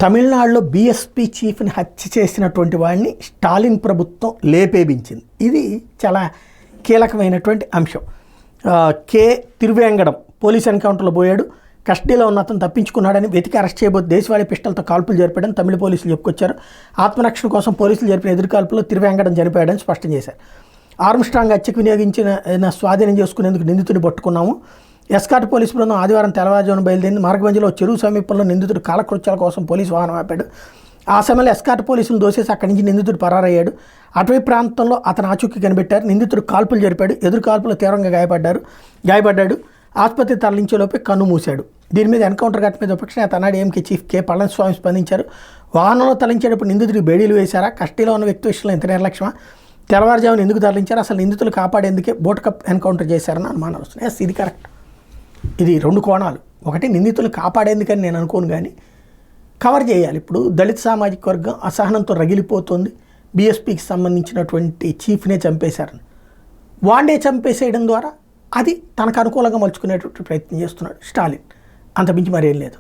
తమిళనాడులో బీఎస్పీ చీఫ్ని హత్య చేసినటువంటి వాడిని స్టాలిన్ ప్రభుత్వం లేపేపించింది. ఇది చాలా కీలకమైనటువంటి అంశం. కే తిరువేంగడం పోలీస్ ఎన్కౌంటర్లో పోయాడు. కస్టడీలో ఉన్న అతను తప్పించుకున్నాడని వెతికి అరెస్ట్ చేయబోతు దేశవాళీ పిస్టల్తో కాల్పులు జరిపాడని తమిళ పోలీసులు చెప్పుకొచ్చారు. ఆత్మరక్షణ కోసం పోలీసులు జరిపిన ఎదురుకాల్పులో తిరువేంగడం చనిపోయాడని స్పష్టం చేశారు. ఆర్మ్స్ట్రాంగ్ హత్యకు వినియోగించిన స్వాధీనం చేసుకునేందుకు నిందితుడిని పట్టుకున్నాము. ఎస్కాట్ పోలీసు బృందం ఆదివారం తెల్లవారుజామున బయలుదేరింది. మార్గమధ్యలో చెరువు సమీపంలో నిందితుడు కాలకృత్యాల కోసం పోలీసు వాహనం ఆపాడు. ఆ సమయంలో ఎస్కాట్ పోలీసులు దోసేసి అక్కడి నుంచి నిందితుడు పరారయ్యాడు. అటవీ ప్రాంతంలో అతను ఆచూకీ కనిపెట్టారు. నిందితుడు కాల్పులు జరిపాడు. ఎదురు కాల్పులు తీవ్రంగా గాయపడ్డాడు. ఆసుపత్రి తరలించేలోపే కన్ను మూశాడు. దీని మీద ఎన్కౌంటర్ ఘటన మీద విపక్ష నేత ఏఎంకే చీఫ్ కె పళనిస్వామి స్పందించారు. వాహనంలో తరలించేటప్పుడు నిందితుడికి బేడీలు వేశారా? కస్టడీలో ఉన్న వ్యక్తి విషయంలో ఇంత నిర్లక్ష్యమా? తెల్లవారుజామున ఎందుకు తరలించారు? అసలు నిందితులు కాపాడేందుకే బోటకప్ ఎన్కౌంటర్ చేశారని అనుమానాలు వస్తున్నాయి. ఇది కరెక్ట్. ఇది రెండు కోణాలు. ఒకటి, నిందితులు కాపాడేందుకని నేను అనుకోను, కానీ కవర్ చేయాలి. ఇప్పుడు దళిత సామాజిక వర్గం అసహనంతో రగిలిపోతుంది. బీఎస్పీకి సంబంధించినటువంటి చీఫ్నే చంపేశారని, వాడినే చంపేసేయడం ద్వారా అది తనకు అనుకూలంగా మలుచుకునేటువంటి ప్రయత్నం చేస్తున్నాడు స్టాలిన్. అంతమించి మరేం లేదు.